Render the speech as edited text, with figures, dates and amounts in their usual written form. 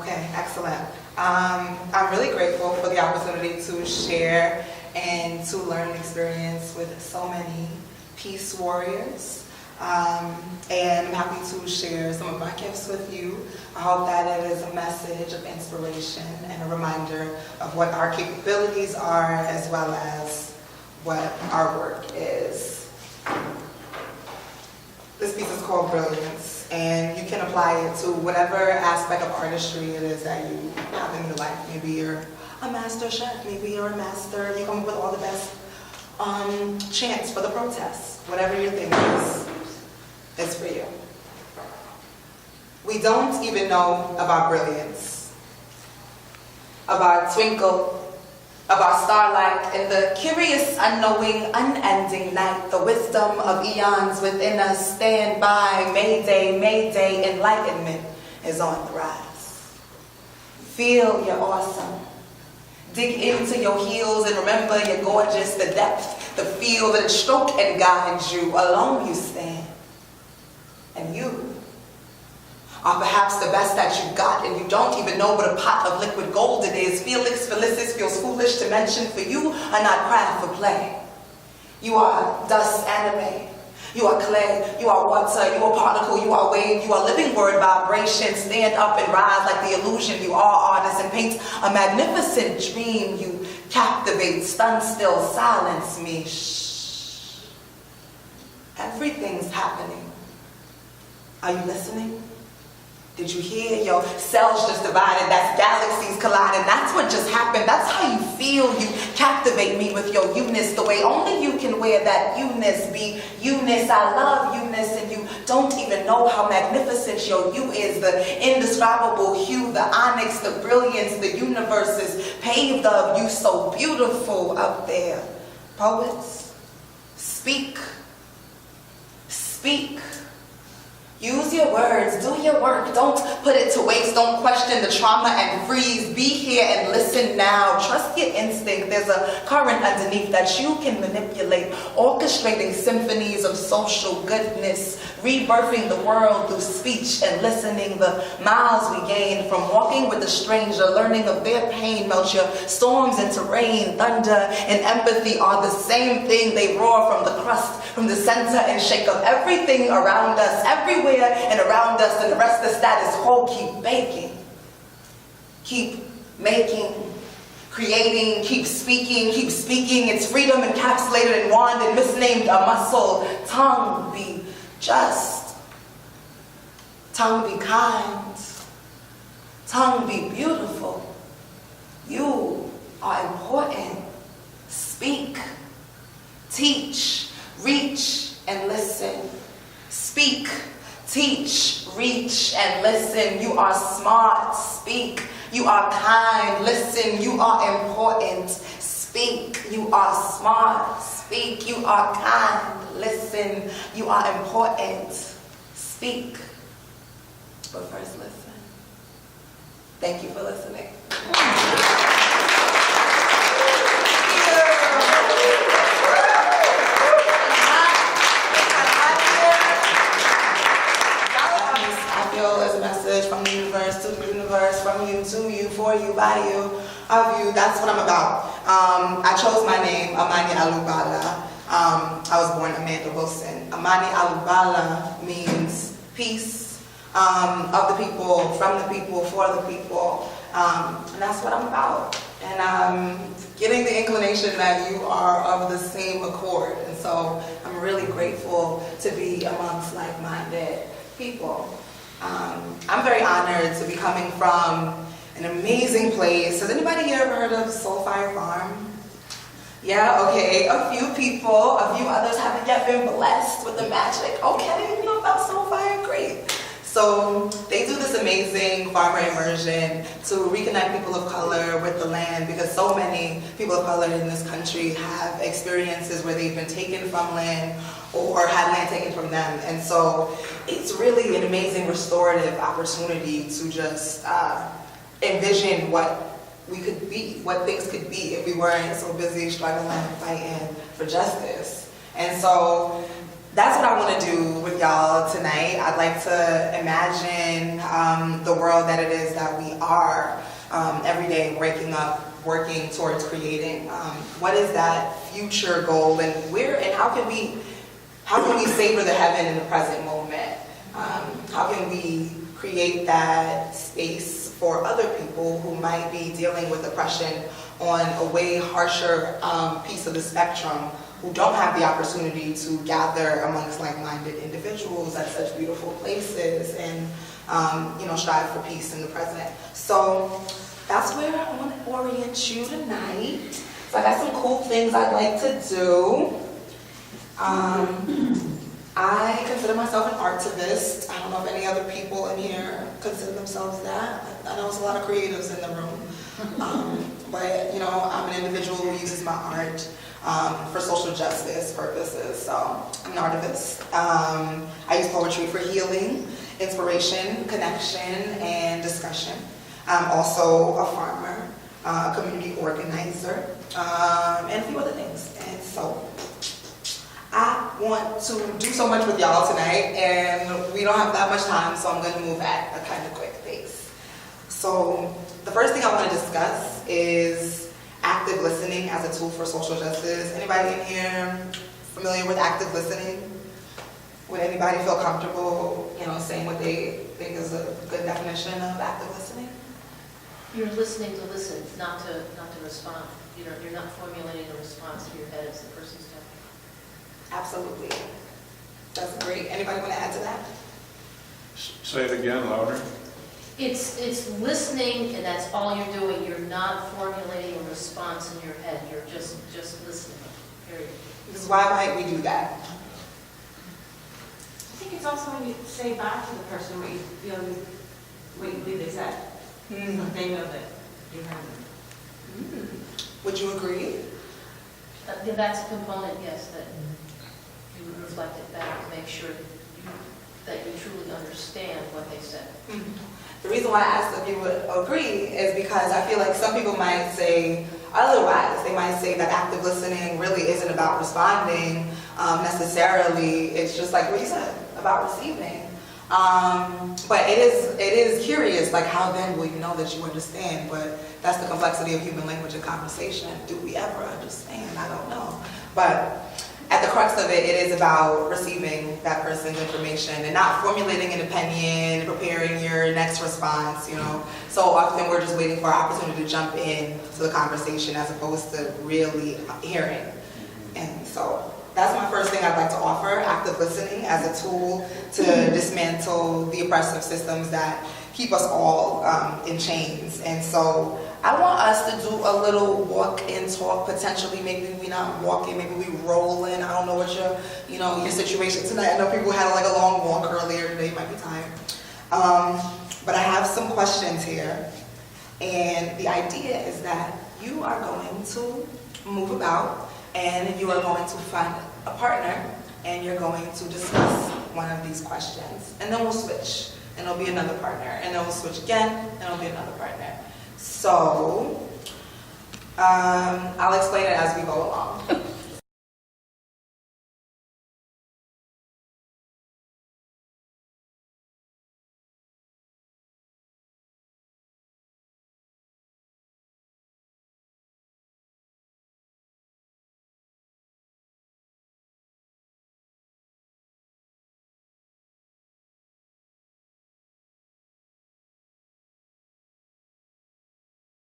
Okay, excellent. I'm really grateful for the opportunity to share and to learn and experience with so many peace warriors. And I'm happy to share some of my gifts with you. I hope that it is a message of inspiration and a reminder of what our capabilities are, as well as what our work is. This piece is called Brilliance, and you can apply it to whatever aspect of artistry it is that you have in your life. Maybe you're a master chef, maybe you're a master, you come up with all the best chants for the protests. Whatever your thing is for you. We don't even know about brilliance, about twinkle, about starlight in the curious, unknowing, unending night. The wisdom of eons within us stand by. Mayday, mayday, enlightenment is on the rise. Feel you're awesome. Dig into your heels and remember you're gorgeous. The depth, the feel that stroke and guides you. Alone you stand. And you are perhaps the best that you've got, and you don't even know what a pot of liquid gold it is. Felix Felicis feels foolish to mention, for you are not craft for play. You are dust anime. You are clay. You are water. You are particle. You are wave. You are living word vibration. Stand up and rise like the illusion. You are artist and paint a magnificent dream. You captivate, stun still, silence me. Shh. Everything's happening. Are you listening? Did you hear? Your cells just divided. That's galaxies colliding. That's what just happened. That's how you feel. You captivate me with your you-ness, the way only you can wear that you-ness. Be you-ness. I love you-ness, and you don't even know how magnificent your you is. The indescribable hue, the onyx, the brilliance, the universe is paved of you, so beautiful up there. Poets, speak. Speak. Use your words, do your work, don't put it to waste, don't question the trauma and freeze. Be here and listen now. Trust your instinct, there's a current underneath that you can manipulate, orchestrating symphonies of social goodness, rebirthing the world through speech and listening. The miles we gain from walking with a stranger, learning of their pain, melt your storms into rain. Thunder and empathy are the same thing. They roar from the crust, from the center, and shake up everything around us, everywhere and around us, and the rest of the status quo. Keep baking, keep making, creating, keep speaking. It's freedom encapsulated in wand and misnamed a muscle. Tongue be just, tongue be kind, tongue be beautiful. You are important. Speak, teach, reach, and listen. Speak, teach, reach, and listen. You are smart. Speak. You are kind. Listen. You are important. Speak. You are smart. Speak. You are kind. Listen. You are important. Speak. But first, listen. Thank you for listening. As a message from the universe to the universe, from you to you, for you, by you, of you. That's what I'm about. I chose my name, Amani Olugbala. I was born Amanda Wilson. Amani Olugbala means peace, of the people, from the people, for the people. And that's what I'm about. And I'm getting the inclination that you are of the same accord. And so I'm really grateful to be amongst like-minded people. I'm very honored to be coming from an amazing place. Has anybody here ever heard of Soulfire Farm? Yeah, okay, a few people, a few others haven't yet been blessed with the magic. Okay, you know about Soulfire, great. So they do this amazing farmer immersion to reconnect people of color with the land, because so many people of color in this country have experiences where they've been taken from land or had land taken from them. And so it's really an amazing restorative opportunity to just envision what we could be, what things could be if we weren't so busy struggling and fighting for justice. And so that's what I want to do with y'all tonight. I'd like to imagine the world that it is that we are every day waking up, working towards creating. What is that future goal, and how can we savor the heaven in the present moment? How can we create that space for other people who might be dealing with oppression on a way harsher piece of the spectrum, who don't have the opportunity to gather amongst like-minded individuals at such beautiful places and strive for peace in the present. So that's where I want to orient you tonight. So I got some cool things I'd like to do. I consider myself an artivist. I don't know if any other people in here consider themselves that. I know there's a lot of creatives in the room. But I'm an individual who uses my art for social justice purposes. So I'm an artivist. I use poetry for healing, inspiration, connection, and discussion. I'm also a farmer, a community organizer, and a few other things. And so I want to do so much with y'all tonight, and we don't have that much time, so I'm going to move at a kind of quick pace. So the first thing I want to discuss is active listening as a tool for social justice. Anybody in here familiar with active listening? Would anybody feel comfortable, saying what they think is a good definition of active listening? You're listening to listen, not to respond. You're not formulating a response to your head as the person's talking. Absolutely. That's great. Anybody want to add to that? Say it again, louder. It's listening, and that's all you're doing. You're not formulating a response in your head. You're just listening. Period. Because why might we do that? I think it's also when you say back to the person what you feel, what you believe they said. So they know that you heard them. Would you agree? That's a component, yes, that you would reflect it back to make sure that you truly understand what they said. The reason why I asked if you would agree is because I feel like some people might say otherwise. They might say that active listening really isn't about responding necessarily. It's just like what you said, about receiving. But it is curious, like how then will you know that you understand? But that's the complexity of human language and conversation. Do we ever understand? I don't know. But at the crux of it, it is about receiving that person's information and not formulating an opinion, preparing your next response, So often we're just waiting for an opportunity to jump in to the conversation as opposed to really hearing. And so that's my first thing I'd like to offer, active listening as a tool to dismantle the oppressive systems that keep us all in chains. And so I want us to do a little walk and talk, potentially. Maybe we're not walking, maybe we rolling. I don't know what your situation tonight. I know people had like a long walk earlier today, might be tired. But I have some questions here. And the idea is that you are going to move about and you are going to find a partner and you're going to discuss one of these questions. And then we'll switch. And there'll be another partner. And then we'll switch again, and there'll be another partner. So, I'll explain it as we go along.